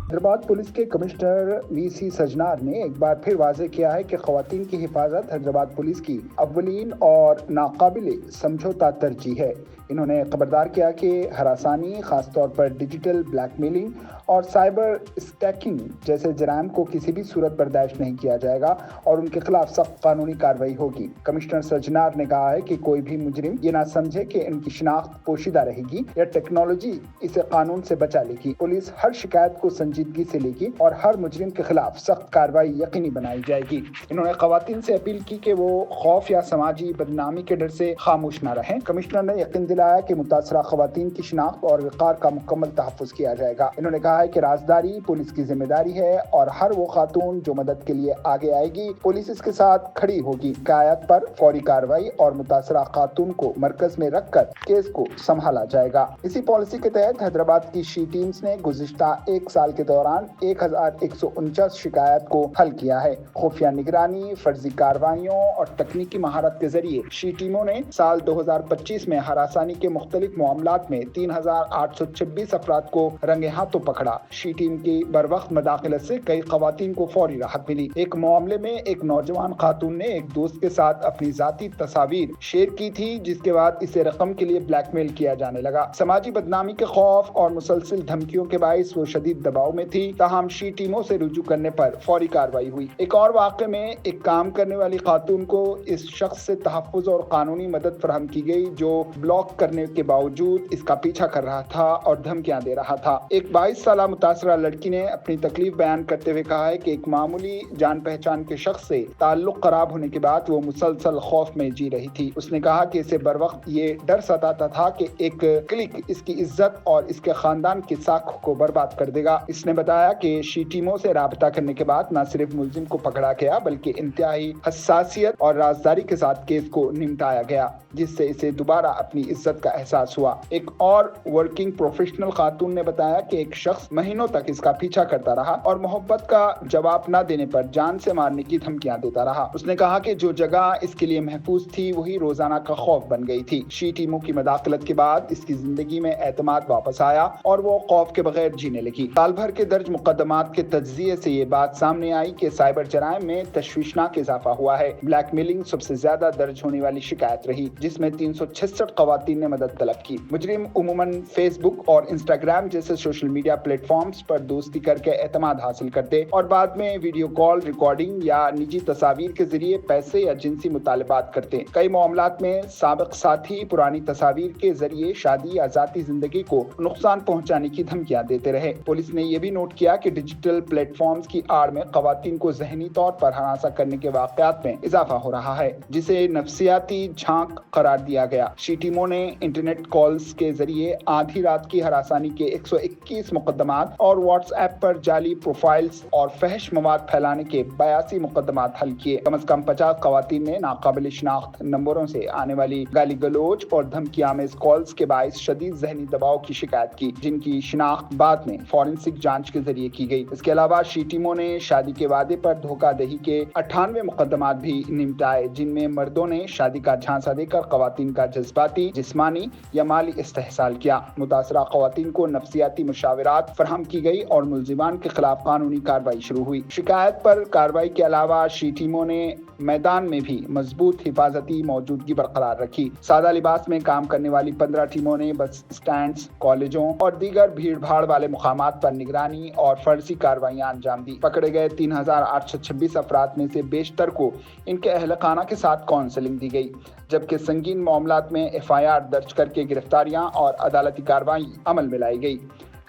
Hyderabad police کے commissioner وی سی سجنار نے ایک بار پھر واضح کیا ہے کہ خواتین کی حفاظت حیدرآباد پولیس کی اولین اور ناقابل سمجھوتہ ترجیح ہے۔ انہوں نے خبردار کیا کہ ہراسانی، خاص طور پر ڈیجیٹل بلیک میلنگ اور سائبر اسٹیکنگ جیسے جرائم کو کسی بھی صورت برداشت نہیں کیا جائے گا اور ان کے خلاف سخت قانونی کارروائی ہوگی۔ کمشنر سجنار نے کہا ہے کہ کوئی بھی مجرم یہ نہ سمجھے کہ ان کی شناخت پوشیدہ رہے گی یا ٹیکنالوجی اسے قانون سے بچا لے گی۔ پولیس ہر شکایت کو سنجیدگی سے لے گی اور ہر مجرم کے خلاف سخت کارروائی یقینی بنائی جائے گی۔ انہوں نے خواتین سے اپیل کی کہ وہ خوف یا سماجی بدنامی کے ڈر سے خاموش نہ رہیں۔ کمشنر نے یقین دلایا کہ متاثرہ خواتین کی شناخت اور وقار کا مکمل تحفظ کیا جائے گا۔ انہوں نے کہا ہے کہ رازداری پولیس کی ذمہ داری ہے اور ہر وہ خاتون جو مدد کے لیے آگے آئے گی پولیس اس کے ساتھ کھڑی ہوگی۔ شکایت پر فوری کارروائی اور متاثرہ خاتون کو مرکز میں رکھ کر کیس کو سنبھالا جائے گا۔ اسی پالیسی کے تحت حیدرآباد کی شی ٹیمز نے گزشتہ ایک سال کے دوران 1149 شکایات کو حل کیا ہے۔ خفیہ نگرانی، فرضی کارروائیوں اور تکنیکی مہارت کے ذریعے شی ٹیموں نے سال 2025 میں ہراسانی کے مختلف معاملات میں 3826 افراد کو رنگے ہاتھوں پکڑا۔ شی ٹیم کی بروقت مداخلت سے کئی خواتین کو فوری راحت ملی۔ ایک معاملے میں ایک نوجوان خاتون نے ایک دوست کے ساتھ اپنی ذاتی تصاویر شیئر کی تھی جس کے بعد اسے رقم کے لیے بلیک میل کیا جانے لگا۔ سماجی بدنامی کے خوف اور مسلسل دھمکیوں کے باعث وہ شدید دباؤ میں تھی، تاہم شی ٹیموں سے رجوع کرنے پر فوری کارروائی ہوئی۔ ایک اور واقعے میں ایک کام کرنے والی خاتون کو اس شخص سے تحفظ اور قانونی مدد فراہم کی گئی جو بلاک کرنے کے باوجود اس کا پیچھا کر رہا تھا اور دھمکیاں دے رہا تھا۔ ایک 22 سالہ متاثرہ لڑکی نے اپنی تکلیف بیان کرتے ہوئے کہا ہے کہ ایک معمولی جان پہچان کے شخص سے تعلق خراب ہونے کے بعد وہ مسلسل خوف میں جی رہی تھی۔ اس نے کہا کہ اسے بروقت یہ ڈر ستاتا تھا کہ ایک کلک اس کی عزت اور اس کے خاندان کی ساکھ کو برباد کر دے گا۔ اس نے بتایا کہ شی ٹیموں سے رابطہ کرنے کے بعد نہ صرف ملزم کو پکڑا گیا بلکہ انتہائی حساسیت اور رازداری کے ساتھ کیس کو نمٹایا گیا جس سے اسے دوبارہ اپنی عزت کا احساس ہوا۔ ایک اور ورکنگ پروفیشنل خاتون نے بتایا کہ ایک شخص مہینوں تک اس کا پیچھا کرتا رہا اور محبت کا جواب نہ دینے پر جان سے مارنے کی دھمکیاں دیتا رہا۔ اس نے کہا کہ جو جگہ اس کے لیے محفوظ تھی وہی روزانہ کا خوف بن گئی تھی۔ شی ٹیموں کی مداخلت کے بعد اس کی زندگی میں اعتماد واپس آیا اور وہ خوف کے بغیر جینے لگی۔ سال بھر کے درج مقدمات کے تجزیے سے یہ بات سامنے آئی کہ سائبر جرائم میں تشویشناک اضافہ ہوا ہے۔ بلیک میلنگ سب سے زیادہ درج ہونے والی شکایت رہی جس میں 366 خواتین نے مدد طلب کی۔ مجرم عموماً فیس بک اور انسٹاگرام جیسے سوشل میڈیا پلیٹ فارمز پر دوستی کر کے اعتماد حاصل کرتے اور بعد میں ویڈیو کال ریکارڈنگ یا نجی تصاویر کے ذریعے پیسے یا جنسی مطالبات کرتے۔ کئی معاملات میں سابق ساتھی پرانی تصاویر کے ذریعے شادی یا ذاتی زندگی کو نقصان پہنچانے کی دھمکیاں دیتے رہے۔ پولیس نے یہ بھی نوٹ کیا کہ ڈیجیٹل پلیٹ فارمز کی آڑ میں خواتین کو ذہنی طور پر ہراساں کرنے کے واقعات میں اضافہ ہو رہا ہے جسے نفسیاتی جھانک قرار دیا گیا۔ شی ٹیموں نے انٹرنیٹ کالز کے ذریعے آدھی رات کی ہراسانی کے 121 مقدمات اور واٹس ایپ پر جعلی پروفائلز اور فحش مواد پھیلانے کے 82 مقدمات حل کیے۔ کم از کم 50 خواتین نے ناقابل شناخت نمبروں سے آنے والی گالی گلوچ اور دھمکی آمیز کالز کے باعث شدید ذہنی دباؤ کی شکایت کی جن کی شناخت بعد میں فورینسک جانچ کے ذریعے کی گئی۔ اس کے علاوہ شی ٹیموں نے شادی کے وعدے پر دھوکہ دہی کے 98 مقدمات بھی نمٹائے جن میں مردوں نے شادی کا جھانسا دے کر خواتین کا جذباتی، جسمانی یا مالی استحصال کیا۔ متاثرہ خواتین کو نفسیاتی مشاورات فراہم کی گئی اور ملزمان کے خلاف قانونی کارروائی شروع ہوئی۔ شکایت پر کارروائی کے علاوہ شی ٹیموں نے میدان میں بھی مضبوط حفاظتی موجودگی برقرار رکھی۔ سادہ لباس میں کام کرنے والی 15 ٹیموں نے بس اسٹینڈز، کالجوں اور دیگر بھیڑ بھاڑ والے مقامات پر نگرانی اور فرضی کارروائیاں انجام دی۔ پکڑے گئے 3826 افراد میں سے بیشتر کو ان کے اہل خانہ کے ساتھ کاؤنسلنگ دی گئی جبکہ سنگین معاملات میں FIR درج کر کے گرفتاریاں اور عدالتی کارروائی عمل میں لائی گئی۔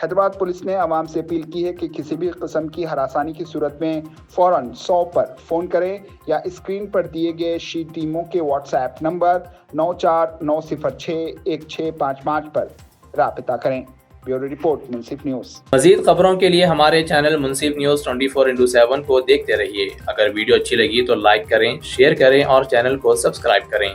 حیدرآباد پولیس نے عوام سے اپیل کی ہے کہ کسی بھی قسم کی ہراسانی کی صورت میں فوراً 100 پر فون کریں یا اسکرین پر دیے گئے شی ٹیموں کے واٹس ایپ نمبر 9496061655 پر رابطہ کریں۔ بیورو رپورٹ منصف نیوز۔ مزید خبروں کے لیے ہمارے چینل منصف نیوز 24x7 کو دیکھتے رہیے۔ اگر ویڈیو اچھی لگی تو لائک کریں، شیئر کریں اور چینل کو سبسکرائب کریں۔